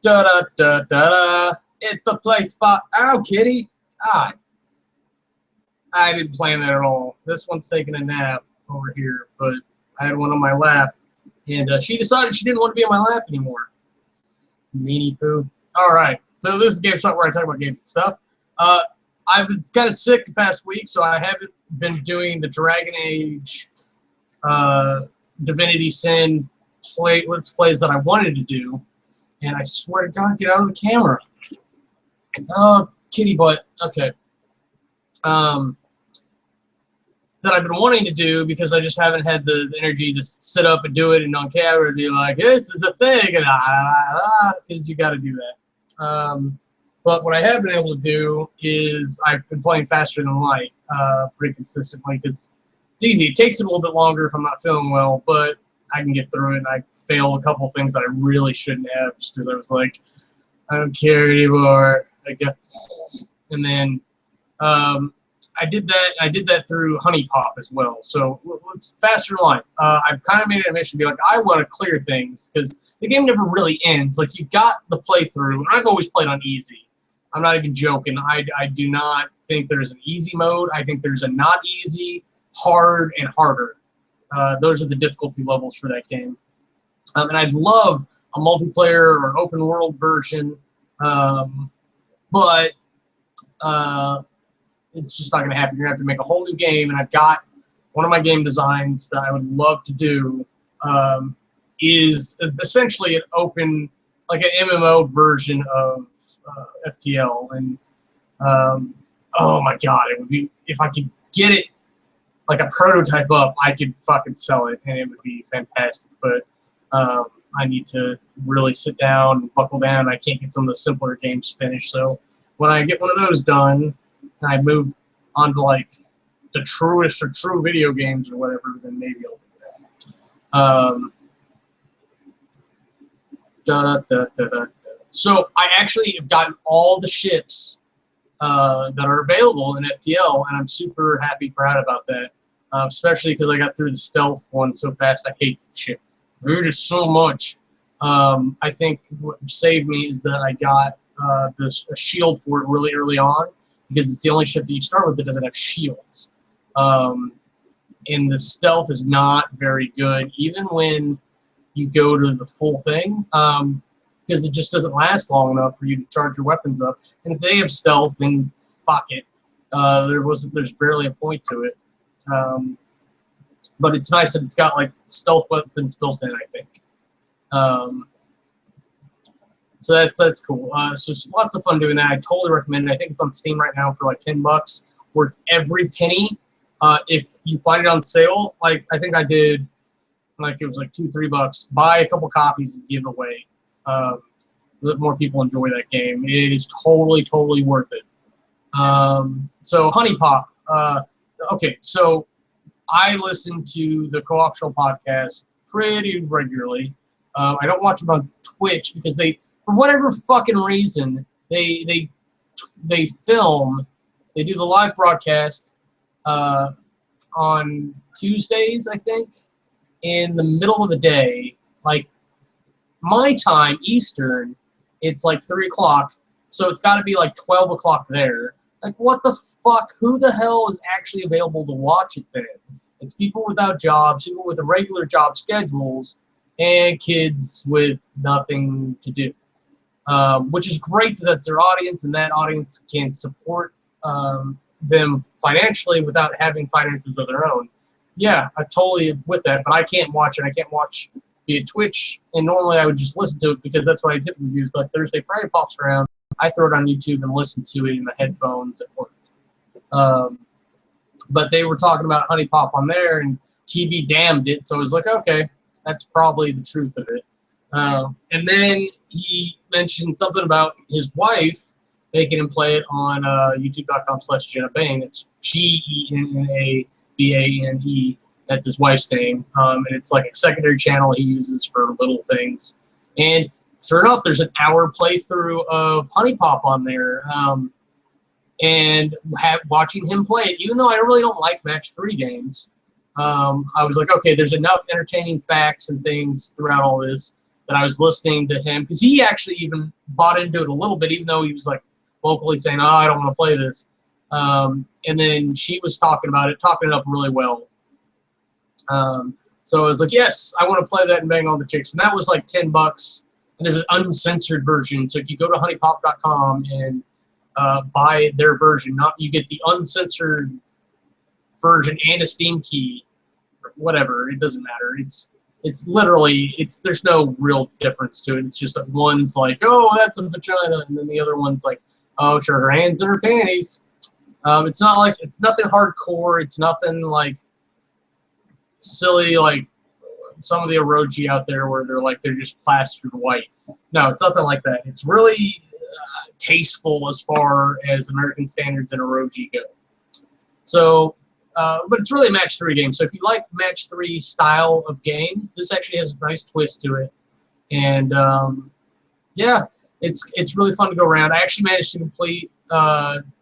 Da da da da da. It's the play spot. Ow, kitty. God. I didn't plan that at all. This one's taking a nap over here, but I had one on my lap, and she decided she didn't want to be on my lap anymore. Meanie poo. All right. So this is GameStop where I talk about games and stuff. I was kind of sick the past week, so I haven't been doing the Dragon Age, Divinity Sin let's plays that I wanted to do. And I swear to God, get out of the camera. Oh, kitty butt. Okay. That I've been wanting to do because I just haven't had the energy to sit up and do it and on camera and be like, this is a thing, and because you got to do that. But what I have been able to do is I've been playing Faster Than Light pretty consistently because it's easy. It takes it a little bit longer if I'm not feeling well, but I can get through it. And I failed a couple of things that I really shouldn't have just because I was like, I don't care anymore. And then I did that. I did that through Honey Pop as well. So it's Faster Than Light. I've kind of made it a mission to be like, I want to clear things because the game never really ends. Like, you've got the playthrough, and I've always played on easy. I'm not even joking. I do not think there's an easy mode. I think there's a not easy, hard, and harder. Those are the difficulty levels for that game. And I'd love a multiplayer or an open world version, but it's just not going to happen. You're going to have to make a whole new game, and I've got one of my game designs that I would love to do is essentially an open, like an MMO version of FTL. And oh my God, it would be, if I could get it like a prototype up, I could fucking sell it, and it would be fantastic. But I need to really sit down and buckle down. I can't get some of the simpler games finished. So when I get one of those done, I move on to like the truest or true video games or whatever, then maybe I'll do that. So I actually have gotten all the ships that are available in FTL, and I'm super happy, proud about that. Especially because I got through the stealth one so fast. I hate that shit. I hate it so much. I think what saved me is that I got a shield for it really early on, because it's the only ship that you start with that doesn't have shields. And the stealth is not very good, even when you go to the full thing, because it just doesn't last long enough for you to charge your weapons up. And if they have stealth, then fuck it. There's barely a point to it. But it's nice that it's got like stealth weapons built in, I think. So that's cool. So it's lots of fun doing that. I totally recommend it. I think it's on Steam right now for like $10, worth every penny. If you find it on sale, like I think I did, like it was like $2-3. Buy a couple copies and give it away. Let more people enjoy that game. It is totally worth it. So Honey Pop. Okay, so I listen to the Co-op Show podcast pretty regularly. I don't watch them on Twitch because for whatever fucking reason, they film, they do the live broadcast on Tuesdays, I think, in the middle of the day. Like, my time, Eastern, it's like 3 o'clock, so it's got to be like 12 o'clock there. Like, what the fuck? Who the hell is actually available to watch it then? It's people without jobs, people with irregular job schedules, and kids with nothing to do. Which is great that that's their audience, and that audience can support them financially without having finances of their own. Yeah, I totally with that, but I can't watch it. I can't watch via Twitch, and normally I would just listen to it because that's what I typically do. Like Thursday, Friday pops around, I throw it on YouTube and listen to it in the headphones at work. But they were talking about Honey Pop on there, and TB damned it, so I was like, okay, that's probably the truth of it. And then he mentioned something about his wife making him play it on youtube.com/JennaBane. It's GENNABANE. That's his wife's name. And it's like a secondary channel he uses for little things. And sure enough, there's an hour playthrough of Honey Pop on there. And watching him play it, even though I really don't like match 3 games, I was like, okay, there's enough entertaining facts and things throughout all this that I was listening to him, because he actually even bought into it a little bit, even though he was like vocally saying, "Oh, I don't want to play this." And then she was talking about it, talking it up really well. So I was like, "Yes, I want to play that and bang all the chicks." And that was like $10. And there's an uncensored version. So if you go to honeypop.com and buy their version, you get the uncensored version and a Steam key, or whatever. It doesn't matter. It's literally there's no real difference to it. It's just that one's like, "Oh, that's a vagina," and then the other one's like, "Oh, sure, her hands in her panties." It's nothing hardcore. It's nothing like silly like some of the eroji out there where they're just plastered white. No, it's nothing like that. It's really tasteful as far as American standards and eroji go. So, but it's really a match 3 game. So if you like match 3 style of games, this actually has a nice twist to it. And yeah, it's really fun to go around. I actually managed to complete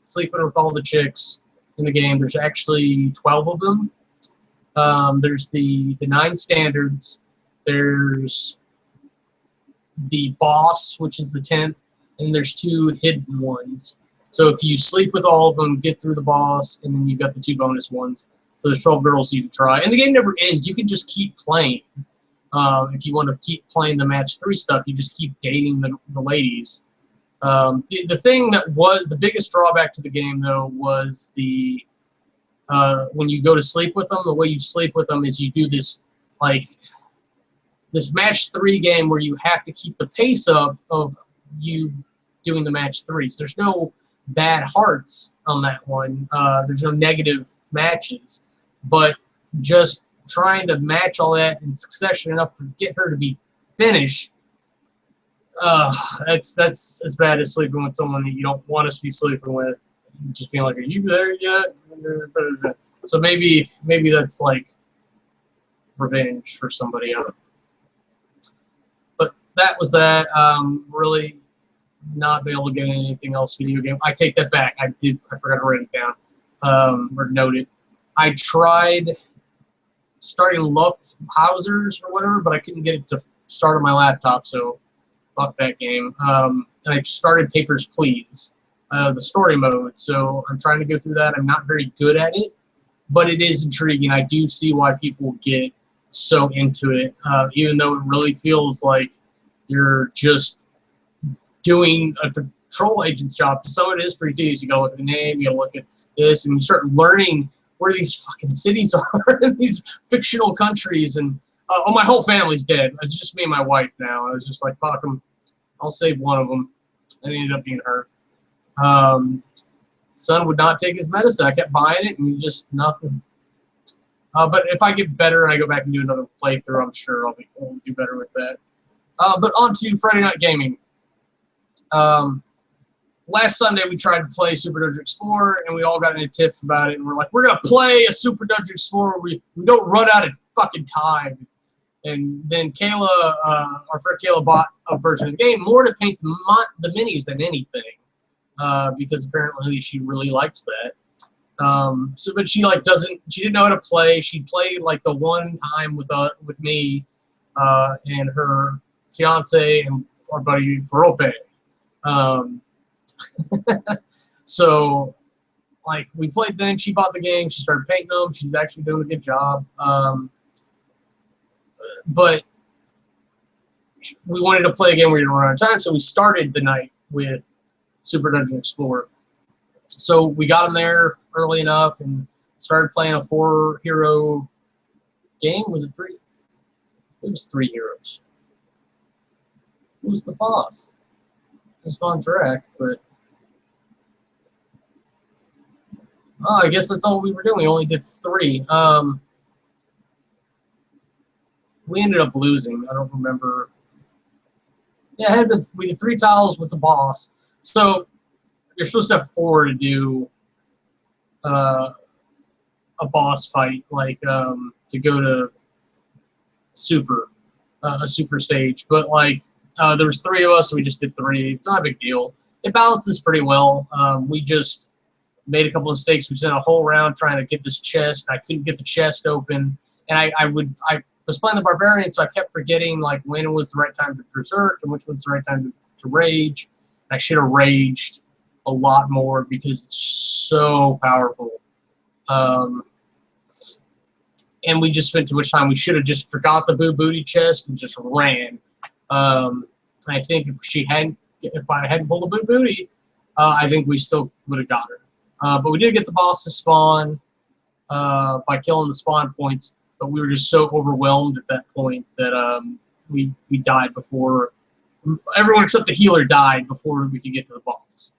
sleeping with all the chicks in the game. There's actually 12 of them. There's the 9 standards. There's the boss, which is the 10th, and there's 2 hidden ones. So if you sleep with all of them, get through the boss, and then you've got the 2 bonus ones. So there's 12 girls you can try. And the game never ends. You can just keep playing. If you want to keep playing the match 3 stuff, you just keep dating the ladies. The thing that was the biggest drawback to the game, though, was when you go to sleep with them, the way you sleep with them is you do this match 3 game where you have to keep the pace up of you doing the match 3. So there's no bad hearts on that one. There's no negative matches, but just trying to match all that in succession enough to get her to be finished. That's as bad as sleeping with someone that you don't want us to be sleeping with. Just being like, "Are you there yet?" So maybe that's like revenge for somebody else. But that was that. Really not be able to get anything else video game. I take that back. I forgot to write it down or note it. I tried starting Lufhausers or whatever, but I couldn't get it to start on my laptop, so fuck that game. And I started Papers, Please, the story mode. So I'm trying to go through that. I'm not very good at it, but it is intriguing. I do see why people get so into it, even though it really feels like you're just doing a patrol agent's job. To some, it is pretty tedious. You gotta look at the name, you gotta look at this, and you start learning where these fucking cities are in these fictional countries. And my whole family's dead. It's just me and my wife now. I was just like, fuck them. I'll save one of them. And it ended up being her. Son would not take his medicine. I kept buying it, and just nothing. But if I get better and I go back and do another playthrough, I'm sure I'll do better with that. But on to Friday Night Gaming. Last Sunday we tried to play Super Dungeon Explorer, and we all got in a tiff about it. And we're like, we're going to play a Super Dungeon Explorer. We don't run out of fucking time. And then Kayla, our friend Kayla, bought a version of the game more to paint the minis than anything, because apparently she really likes that. But she she didn't know how to play. She played like the one time with me and her fiance and our buddy Ferope. So like we played then. She bought the game. She started painting them. She's actually doing a good job. But we wanted to play a game where you don't run out of time, so we started the night with Super Dungeon Explorer. So we got them there early enough and started playing a 4-hero game. Was it 3? It was 3 heroes. Who's the boss? It's on track, but I guess that's all we were doing. We only did 3. We ended up losing. I don't remember. Yeah, we did 3 tiles with the boss. So you're supposed to have 4 to do a boss fight, like to go to a super stage. But like there was 3 of us, so we just did 3. It's not a big deal. It balances pretty well. We just made a couple of mistakes. We spent a whole round trying to get this chest. I couldn't get the chest open, and I was playing the Barbarian, so I kept forgetting like when was the right time to Berserk and which was the right time to Rage. I should have raged a lot more because it's so powerful. And we just spent too much time. We should have just forgot the booty chest and just ran. I think if I hadn't pulled the booty, I think we still would have got her. But we did get the boss to spawn by killing the spawn points. But we were just so overwhelmed at that point that we died before. Everyone except the healer died before we could get to the boss.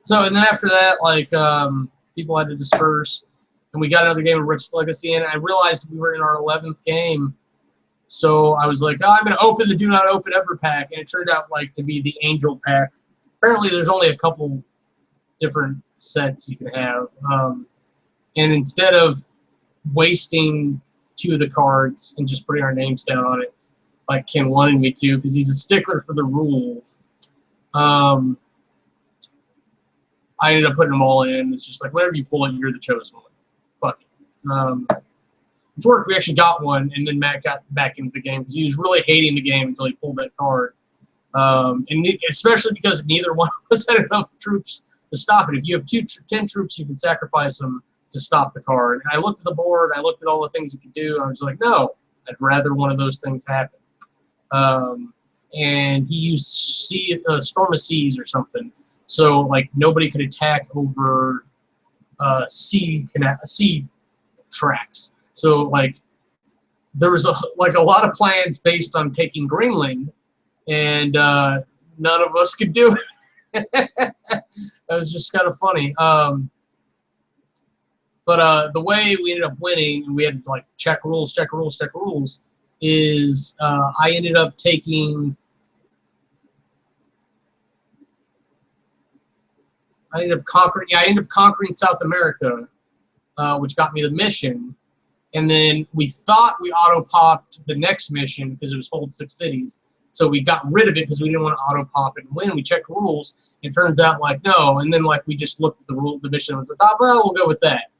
So, and then after that, like, people had to disperse, and we got another game of Richt's Legacy, and I realized we were in our 11th game. So I was like, oh, I'm going to open the Do Not Open Ever pack, and it turned out like to be the Angel pack. Apparently, there's only a couple different sets you can have, and instead of wasting 2 of the cards and just putting our names down on it, like Ken wanted me to, because he's a stickler for the rules. I ended up putting them all in. It's just like, whenever you pull it, you're the chosen one. Fuck it. Which worked. We actually got one, and then Matt got back into the game because he was really hating the game until he pulled that card. And especially because neither one of us had enough troops to stop it. If you have 10 troops, you can sacrifice them to stop the card. And I looked at the board, I looked at all the things you could do, and I was like, no, I'd rather one of those things happen. And he used Storm of Seas or something. So, like, nobody could attack over sea tracks. So, like, there was a lot of plans based on taking Greenland, and none of us could do it. That was just kind of funny. But the way we ended up winning, and we had to, like, check rules, is I ended up taking... I ended up conquering South America, which got me the mission. And then we thought we auto-popped the next mission because it was hold 6 cities. So we got rid of it because we didn't want to auto-pop it and win. We checked rules. It turns out, like, no. And then, like, we just looked at the mission and was like, oh, well, we'll go with that.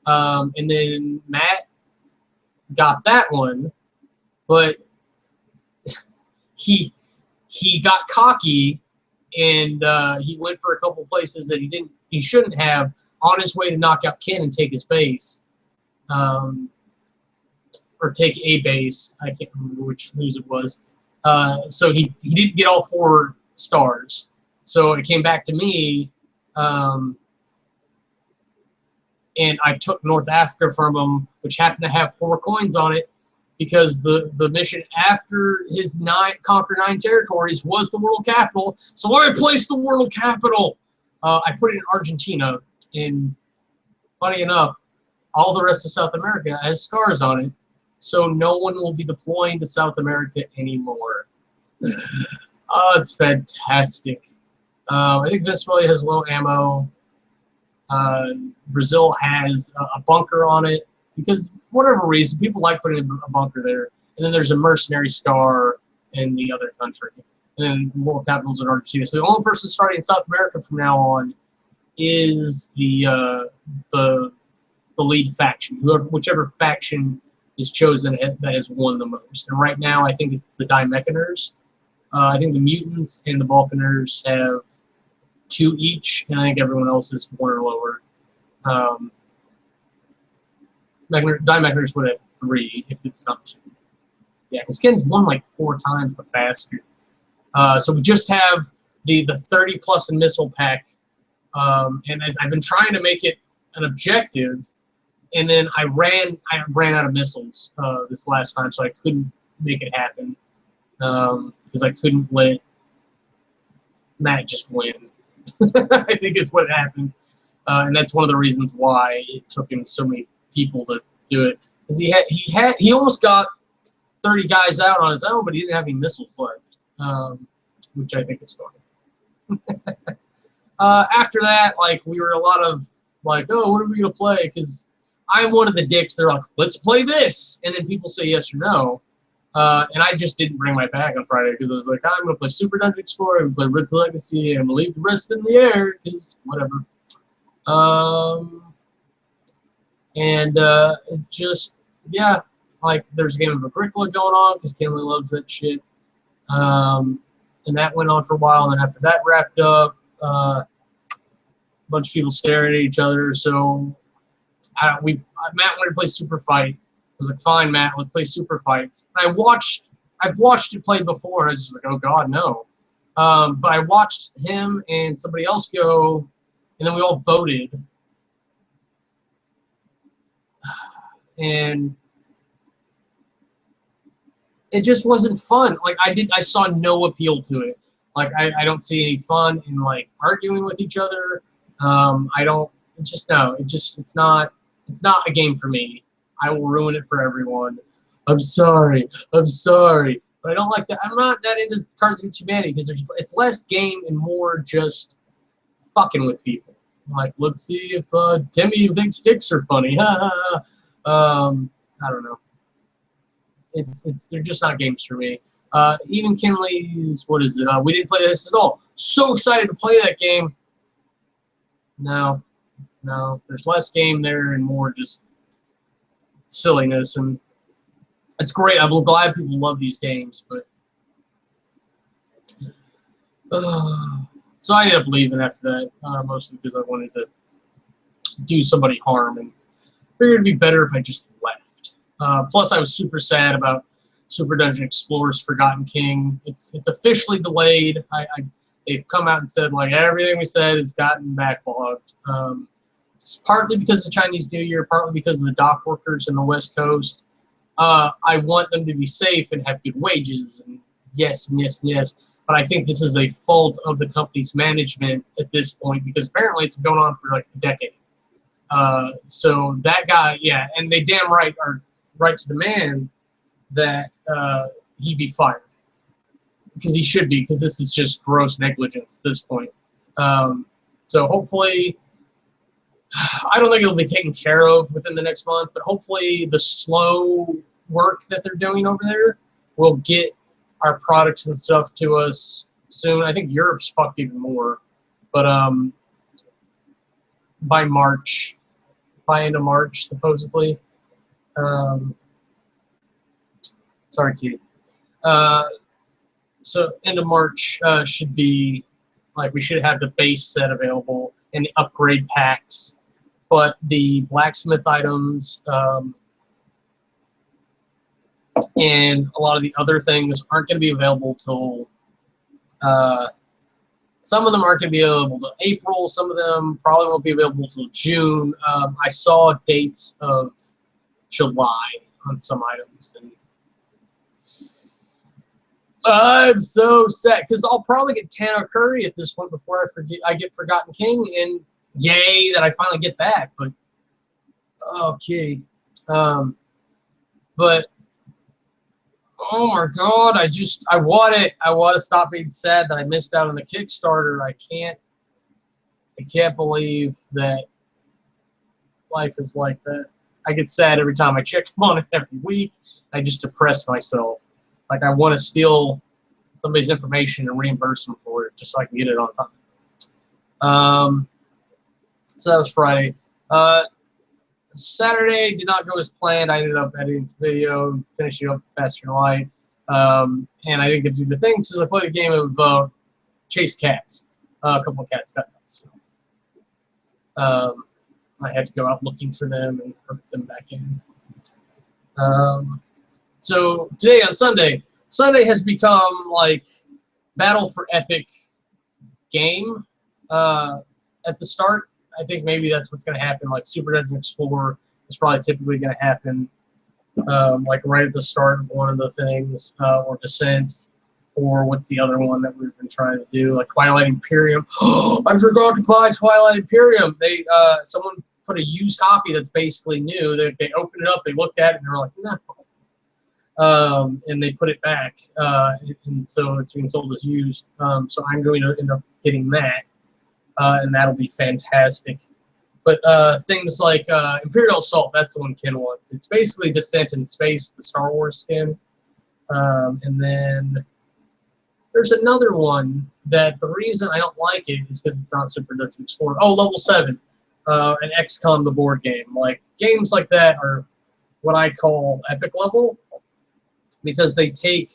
And then Matt got that one. But he got cocky. And he went for a couple places that he shouldn't have on his way to knock out Ken and take his base, or take a base. I can't remember whose it was. So he didn't get all 4 stars. So it came back to me, and I took North Africa from him, which happened to have 4 coins on it. Because the mission after his conquer 9 territories was the world capital. So I placed the world capital. I put it in Argentina. And funny enough, all the rest of South America has scars on it. So no one will be deploying to South America anymore. Oh, it's fantastic. I think Venezuela has low ammo. Brazil has a bunker on it. Because for whatever reason, people like putting a bunker there. And then there's a mercenary scar in the other country. And then world capitals in Argentina. So the only person starting in South America from now on is the lead faction. Whichever faction is chosen that has won the most. And right now, I think it's the Dimechaners. I think the Mutants and the Vulcaners have 2 each. And I think everyone else is 1 or lower. Dimechaners would have 3 if it's not 2. Yeah, because Ken's won like 4 times, the bastard. So we just have the 30+ in missile pack, and I've been trying to make it an objective, and then I ran out of missiles this last time, so I couldn't make it happen because I couldn't let Matt just win. I think is what happened, and that's one of the reasons why it took him so many people to do it, because he almost got 30 guys out on his own, but he didn't have any missiles left, which I think is funny. After that, like, we were a lot of like, oh, what are we gonna play? Because I'm one of the dicks. They're like, let's play this, and then people say yes or no, and I just didn't bring my bag on Friday because I was like, I'm gonna play Super Dungeon Explorer, I'm gonna play Richt's Legacy, and I'm gonna leave the rest in the air because whatever. And it just, yeah, like there's a game of Agricola going on because Kinley loves that shit. And that went on for a while. And then after that wrapped up, a bunch of people staring at each other. So Matt wanted to play Super Fight. I was like, fine, Matt, let's play Super Fight. And I've watched it play before. I was just like, oh God, no. But I watched him and somebody else go, and then we all voted. And it just wasn't fun. Like I saw no appeal to it. Like I don't see any fun in like arguing with each other. I don't. It's not a game for me. I will ruin it for everyone. I'm sorry. But I don't like that. I'm not that into Cards Against Humanity because it's less game and more just fucking with people. Like, let's see if Timmy Big Sticks are funny. I don't know. They're just not games for me. Even Kinley's, what is it? We didn't play this at all. So excited to play that game. No, there's less game there and more just silliness, and it's great. I'm glad people love these games, but so I ended up leaving after that, mostly because I wanted to do somebody harm, and figured it'd be better if I just left. Plus, I was super sad about Super Dungeon Explorer's Forgotten King. It's officially delayed. They've come out and said like everything we said has gotten backlogged. It's partly because of the Chinese New Year, partly because of the dock workers in the West Coast. I want them to be safe and have good wages, and yes. But I think this is a fault of the company's management at this point because apparently it's been going on for like a decade. So that guy, yeah, and they damn right are right to demand that he be fired because he should be, because this is just gross negligence at this point. So hopefully, I don't think it'll be taken care of within the next month, but hopefully the slow work that they're doing over there will get our products and stuff to us soon. I think Europe's fucked even more, but by end of March, supposedly. Sorry, Kitty. So end of March should be like we should have the base set available and the upgrade packs, but the blacksmith items and a lot of the other things aren't going to be available till some of them aren't going to be available till April. Some of them probably won't be available till June. I saw dates of July on some items, and I'm so sad because I'll probably get Tana Curry at this point before I get Forgotten King, and yay that I finally get that. But okay, but oh my God, I want it. I want to stop being sad that I missed out on the Kickstarter. I can't believe that life is like that. I get sad every time I check on it every week. I just depress myself. Like I want to steal somebody's information and reimburse them for it just so I can get it on time. So that was Friday. Saturday did not go as planned. I ended up editing this video, finishing up faster than light. And I didn't get to do the thing because I played a game of chase cats. A couple of cats got out. So, I had to go out looking for them and put them back in. So today on Sunday has become like Battle for Epic game at the start. I think maybe that's what's going to happen. Like Super Dungeon Explorer is probably typically going to happen like right at the start of one of the things, or Descent, or what's the other one that we've been trying to do, like Twilight Imperium. I forgot to buy Twilight Imperium. They someone put a used copy that's basically new. They opened it up, they looked at it, and they were like, no. And they put it back, and so it's being sold as used. So I'm going to end up getting that. And that'll be fantastic. But things like Imperial Assault, that's the one Ken wants. It's basically Descent in Space with the Star Wars skin. And then there's another one that the reason I don't like it is because it's not Super Dungeon Explorer. Oh, Level 7. and XCOM the board game. Like games like that are what I call epic level because they take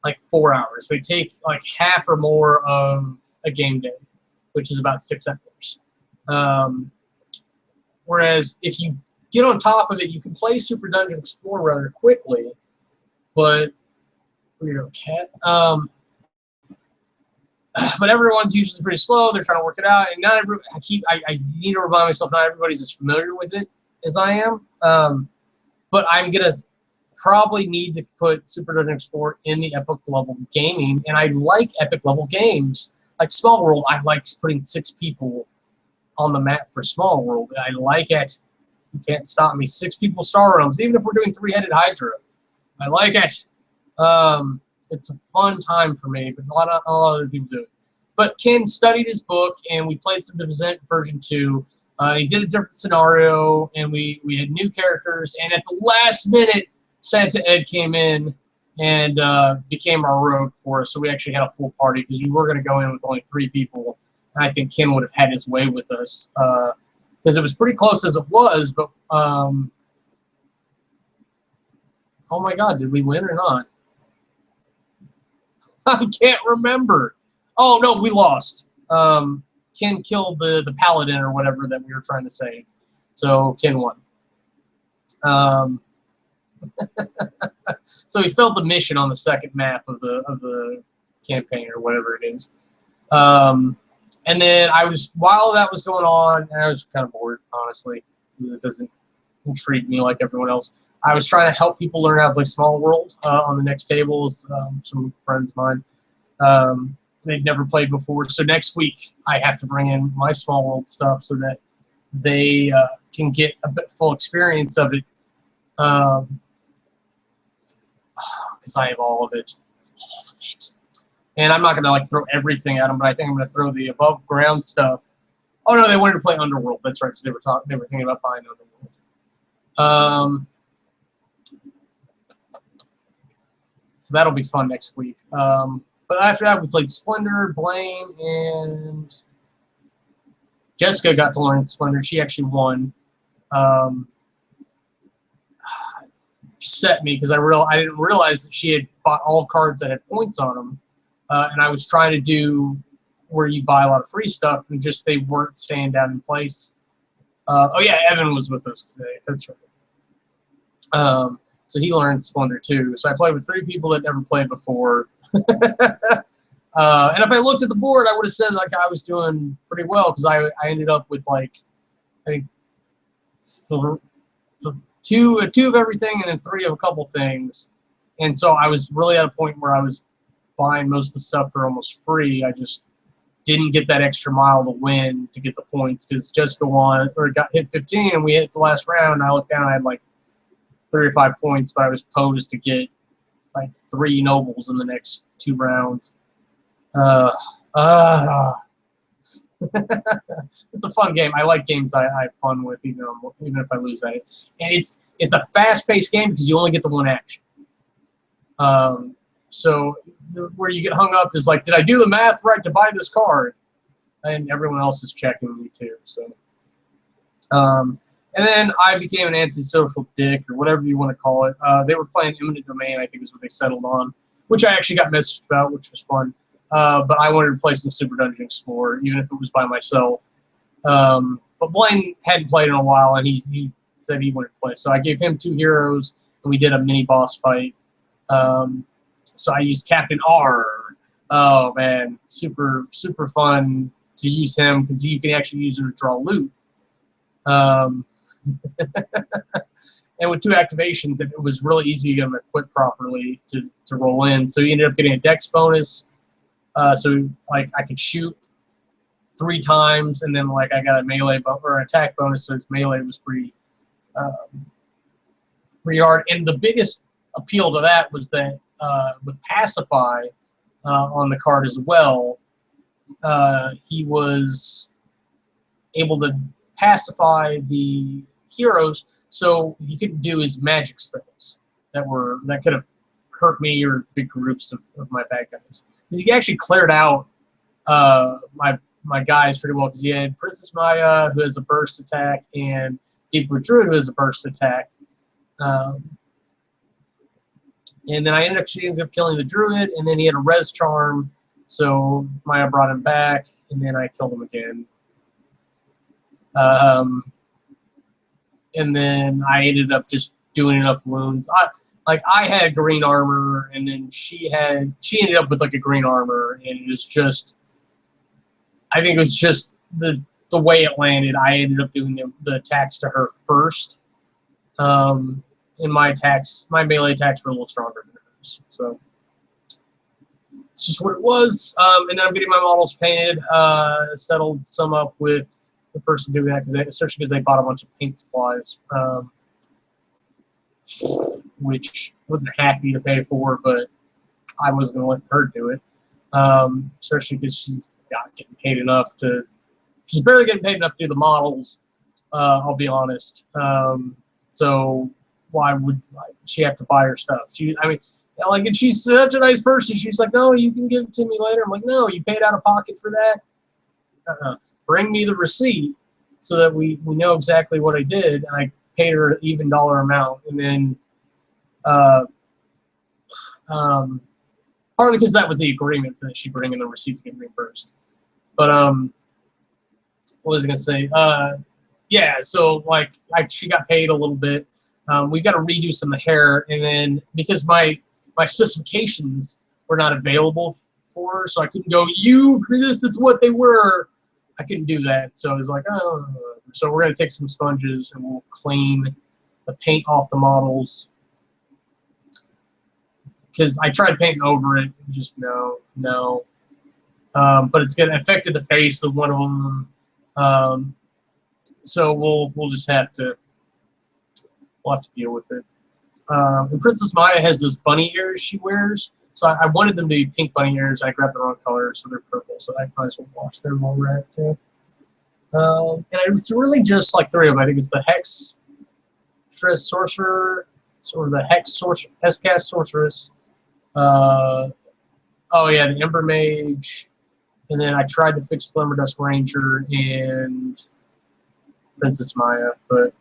like 4 hours. They take like half or more of a game day, which is about 6 hours. Whereas if you get on top of it, you can play Super Dungeon Explorer rather quickly, but weirdo cat. But everyone's usually pretty slow. They're trying to work it out, and not every. I need to remind myself not everybody's as familiar with it as I am. But I'm gonna probably need to put Super Dungeon Explorer in the epic level gaming, and I like epic level games like Small World. I like putting 6 people on the map for Small World. I like it. You can't stop me. 6 people Star Realms, even if we're doing 3-headed Hydra. I like it. It's a fun time for me, but a lot of other people do it. But Ken studied his book, and we played some version 2. He did a different scenario, and we had new characters. And at the last minute, Santa Ed came in and became our rogue for us. So we actually had a full party because we were going to go in with only 3 people. And I think Ken would have had his way with us because it was pretty close as it was. But oh my God, did we win or not? I can't remember. Oh, no, we lost. Ken killed the paladin or whatever that we were trying to save. So Ken won. So he failed the mission on the second map of the campaign or whatever it is. And then while that was going on, and I was kind of bored, honestly, because it doesn't intrigue me like everyone else. I was trying to help people learn how to play Small World on the next tables. Some friends of mine, they'd never played before. So next week, I have to bring in my Small World stuff so that they can get a bit full experience of it. Because I have all of it. And I'm not going to like throw everything at them, but I think I'm going to throw the above ground stuff. Oh no, they wanted to play Underworld. That's right, because they were thinking about buying Underworld. So that'll be fun next week. But after that, we played Splendor, Blaine, and Jessica got to learn Splendor. She actually won. Upset me because I didn't realize that she had bought all cards that had points on them. And I was trying to do where you buy a lot of free stuff, and just they weren't staying down in place. Oh yeah, Evan was with us today. That's right. So he learned Splendor too. So I played with 3 people that never played before. And if I looked at the board, I would have said like I was doing pretty well because I ended up with like I think 2 of everything and then 3 of a couple things. And so I was really at a point where I was buying most of the stuff for almost free. I just didn't get that extra mile to win to get the points because Jessica won or got hit 15 and we hit the last round. And I looked down, I had like 3 or 5 points, but I was posed to get like 3 nobles in the next 2 rounds. It's a fun game. I like games I have fun with, even if I lose at it. And it's a fast-paced game because you only get the 1 action. So where you get hung up is like, did I do the math right to buy this card? And everyone else is checking me too. So, and then I became an antisocial dick or whatever you want to call it. They were playing Eminent Domain, I think is what they settled on, which I actually got messaged about, which was fun. But I wanted to play some Super Dungeon Explorer, even if it was by myself. But Blaine hadn't played in a while, and he said he wanted to play. So I gave him 2 heroes, and we did a mini boss fight. So I used Captain R. Oh, man, super, super fun to use him because you can actually use him to draw loot. And with 2 activations, it was really easy to get him equipped properly to roll in. So he ended up getting a dex bonus. So like I could shoot 3 times, and then like I got a melee or attack bonus, so his melee was pretty hard. And the biggest appeal to that was that with Pacify on the card as well, he was able to pacify the heroes, so he couldn't do his magic spells that could have hurt me or big groups of my bad guys. Because he actually cleared out my my guys pretty well because he had Princess Maya, who has a burst attack, and Deep Druid, who has a burst attack. And then I ended up killing the Druid, and then he had a res charm, so Maya brought him back, and then I killed him again. And then I ended up just doing enough wounds. I had green armor, and then she ended up with like a green armor, and it was just, I think it was just the way it landed. I ended up doing the attacks to her first. And my melee attacks were a little stronger than hers. So it's just what it was. And then I'm getting my models painted. Settled some up with the person doing that, especially because they bought a bunch of paint supplies, which I wasn't happy to pay for, but I wasn't going to let her do it. Especially because she's not getting paid enough she's barely getting paid enough to do the models. I'll be honest. So why would she have to buy her stuff? And she's such a nice person. She's like, no, you can give it to me later. I'm like, no, you paid out of pocket for that. Bring me the receipt so that we know exactly what I did. And I paid her an even dollar amount. And then, partly because that was the agreement that she bring in the receipt to get reimbursed. But what was I gonna say? Yeah, so she got paid a little bit. We got to redo some of the hair, and then because my specifications were not available for her, so I couldn't go, this is what they were. I couldn't do that, so I was like, oh. So we're gonna take some sponges and we'll clean the paint off the models, because I tried painting over it, just no. But it's gonna affect the face of one of them. So we'll just have to deal with it. And Princess Maya has those bunny ears she wears. So I wanted them to be pink bunny ears. I grabbed the wrong color, so they're purple. So I might as well wash them while we're at it too. And it was really just like 3 of them. I think it's the Hex Sorcerer, or the Hexcast Sorceress. Oh yeah, the Ember Mage. And then I tried to fix the Glimmer-Dust Ranger and Princess Maya, but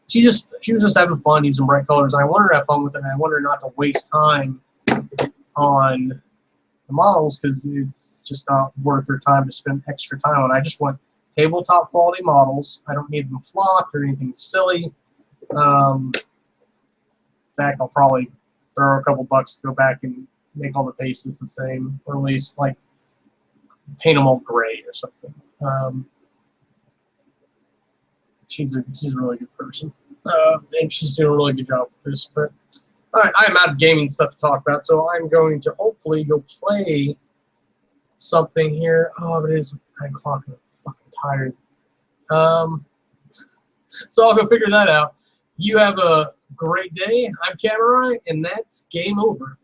she was just having fun using bright colors. And I wanted her to have fun with it, and I wanted her not to waste time on the models because it's just not worth her time to spend extra time on. I just want tabletop quality models. I don't need them flocked or anything silly. In fact, I'll probably throw a couple bucks to go back and make all the faces the same, or at least paint them all gray or something. She's a really good person, and she's doing a really good job with this. But all right, I'm out of gaming stuff to talk about, so I'm going to hopefully go play something here. Oh, it is 9 o'clock. I'm fucking tired. So I'll go figure that out. You have a great day. I'm Kamurai, and that's game over.